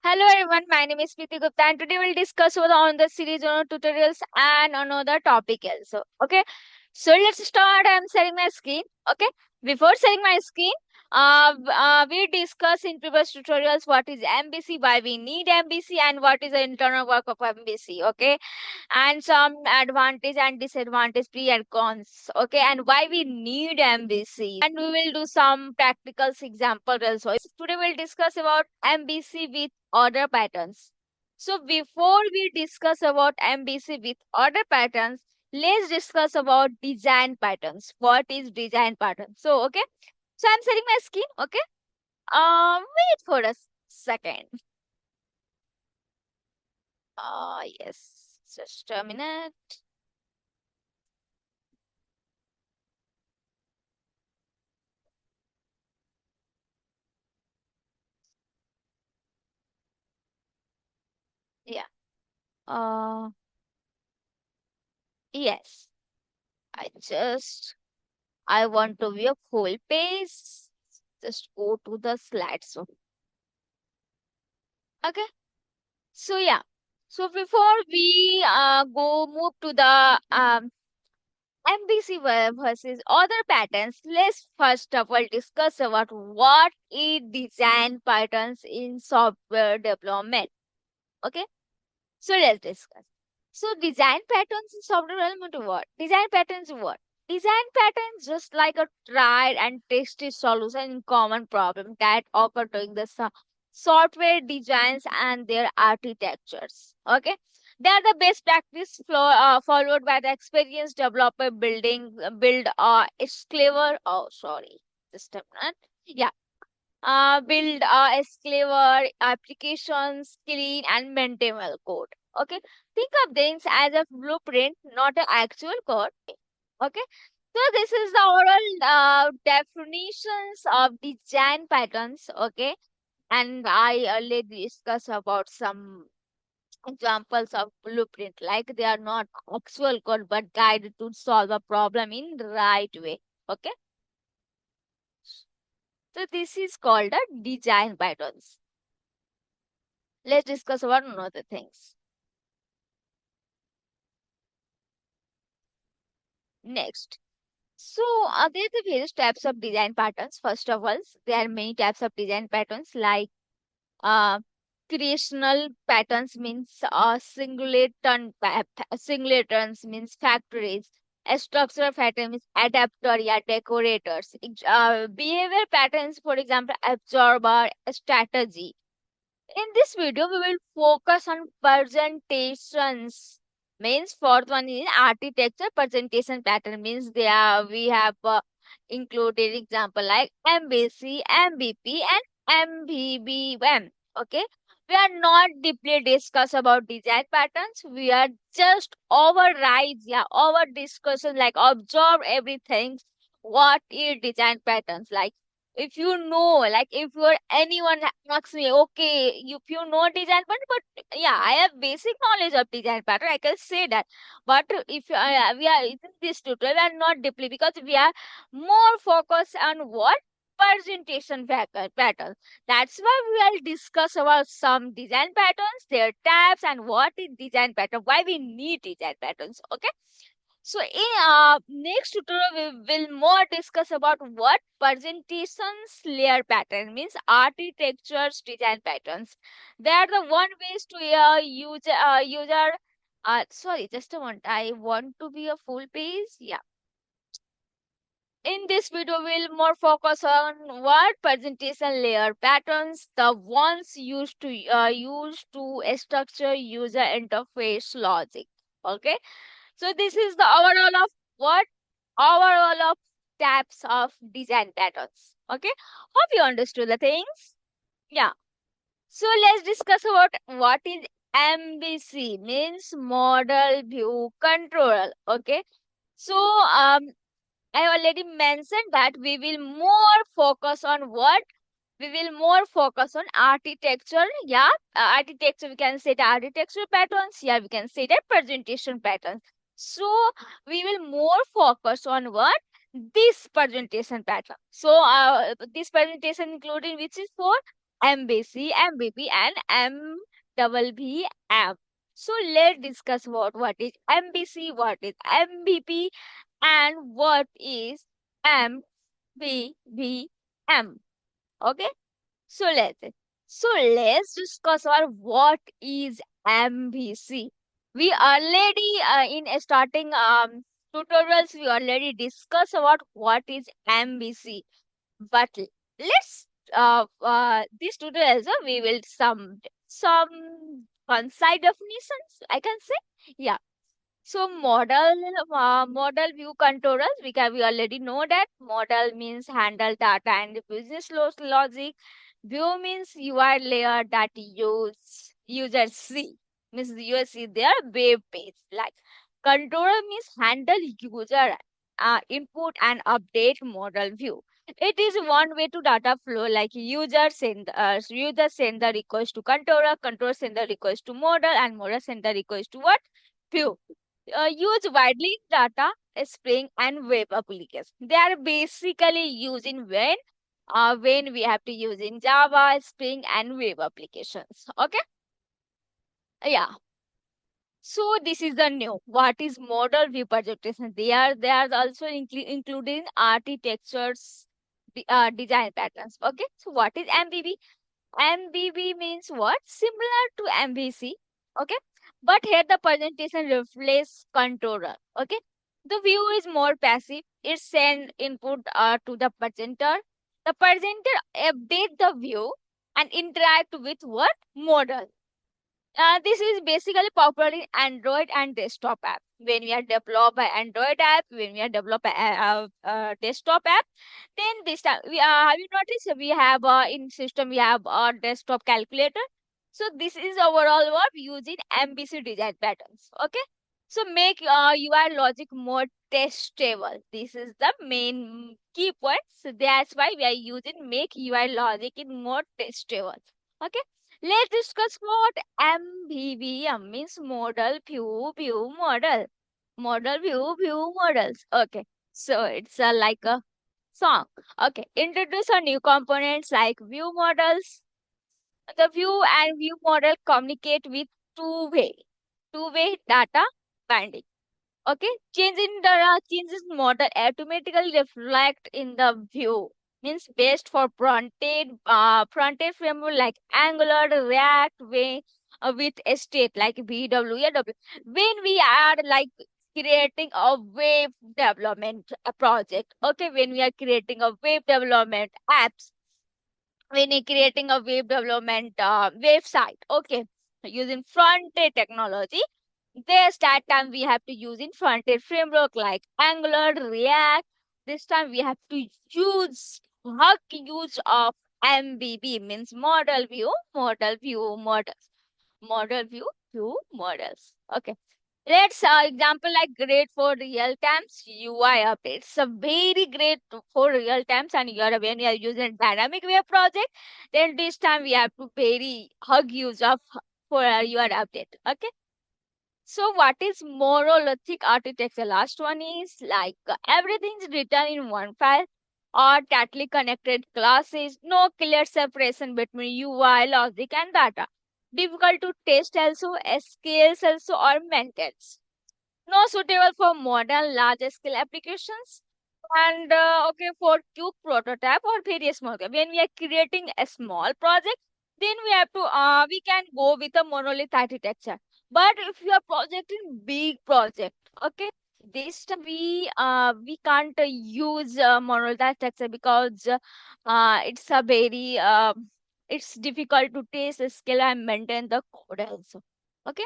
Hello everyone, my name is Preeti Gupta and today we'll discuss on the series on tutorials and another topic also. Okay, so let's start. I'm sharing my screen. Okay, before sharing my screen, we discuss in previous tutorials what is MBC, why we need MBC, and what is the internal work of MBC. Okay, and some advantage and disadvantage, pre and cons. Okay, and why we need MBC, and we will do some practical example also. Today we'll discuss about MBC with order patterns. So before we discuss about MBC with order patterns, let's discuss about design patterns. What is design pattern? So okay, so I'm setting my screen. Okay, wait for a second. Yes, just a minute. Yeah. Uh, yes. I want to view full page. Just go to the slideshow. Okay. So yeah. So before we go move to the MBC versus other patterns, let's first of all discuss about what is design patterns in software development. Okay. So let's discuss. So design patterns in software development what? Design patterns what? Design patterns just like a tried and tested solution in common problem that occur during the software designs and their architectures. Okay. They are the best practice followed by the experienced developer build it's clever. Oh, sorry. Just a minute. Yeah, build clever applications, clean and maintainable code. Okay, think of things as a blueprint, not an actual code. Okay, so this is the overall definitions of design patterns. Okay, and I already discussed about some examples of blueprint, like they are not actual code but guide to solve a problem in the right way. Okay, so this is called a design patterns. Let's discuss about another things. Next. So, there are the various types of design patterns. First of all, there are many types of design patterns like uh, creational patterns means singletons means factories. A structural pattern means adapter, yeah, decorators. Behavior patterns, for example, absorber, strategy. In this video, we will focus on presentations. Means fourth one is architecture presentation pattern. Means we have included example like MBC, MBP, and MBBM. Okay, we are not deeply discuss about design patterns. We are just override, yeah, over discussion like observe everything. What is design patterns like? If you know, like if you're anyone asks me, okay, if you know design pattern, but yeah, I have basic knowledge of design pattern, I can say that. But if we are in this tutorial, we are not deeply because we are more focused on what presentation pattern. That's why we will discuss about some design patterns, their types, and what is design pattern, why we need design patterns. Okay. So in next tutorial, we will more discuss about what presentations layer pattern means architectures design patterns. They are the one ways to user. Sorry, just a moment. I want to be a full page. Yeah. In this video, we'll more focus on what presentation layer patterns, the ones used to structure user interface logic. Okay. So this is the overall of what overall of types of design patterns. Okay, hope you understood the things. Yeah. So let's discuss about what is MVC means model view control. Okay. So I already mentioned that we will more focus on what we will more focus on architecture. Yeah, architecture, we can say the architecture patterns. Yeah, we can say the presentation patterns. So we will more focus on what this presentation pattern. So this presentation including which is for MBC, MBP, and MBBM. So let's discuss about what is MBC, what is MBP, and what is MBBM. Okay, so let's discuss our what is MBC. We already in starting tutorials we already discussed about what is MBC, but let's this tutorial also we will some concise definitions I can say. Yeah. So model view controllers, we already know that model means handle data and business logic. View means UI layer that users see. Means you see their web page. Like controller means handle user input and update model view. It is one way to data flow, like user send the request to controller send the request to model, and model send the request to what? View. Used widely in data, Spring, and web applications. They are basically used in when we have to use in Java, Spring, and web applications. Okay, yeah. So this is the new. What is model view presentation? They are also included in architectures, design patterns. Okay, so what is MVB? MBB means what? Similar to MVC. Okay. But here the presentation reflects controller. Okay. The view is more passive. It send input to the presenter. The presenter update the view and interact with what? Model. This is basically popular in Android and desktop app. When we are develop an Android app, when we are develop a desktop app, then this time we have you noticed we have in system we have a desktop calculator. So this is overall what using MBC design patterns. Okay, so make UI logic more testable. This is the main key point. So that's why we are using make UI logic in more testable. Okay. Let's discuss what MVVM means model view model. Model view models. Okay. So it's like a song. Okay. Introduce a new components like view models. The view and view model communicate with two-way. Two-way data binding. Okay, changes model automatically reflect in the view. Means best for fronted framework like Angular, React, with state like BWAW. When we are like creating a web development project, okay, when we are creating a web development apps, when you're creating a web development website, okay, using front-end technology, this that time we have to use in front-end framework like Angular, React. This time we have to use hug use of MVB means model view models. Okay. Let's example like great for real times UI updates. So very great for real times and when you are using dynamic web project, then this time we have to very hug use of for your update. Okay. So what is monolithic architecture? Last one is like everything's written in one file or tightly connected classes, no clear separation between UI, logic, and data. Difficult to test also, scales also, or maintains. Not suitable for modern large scale applications. And okay, for quick prototype or very small. When we are creating a small project, then we have to we can go with a monolith architecture. But if you are projecting big project, okay, this time we can't use monolith architecture because it's a very it's difficult to test, scale, and maintain the code also. Okay,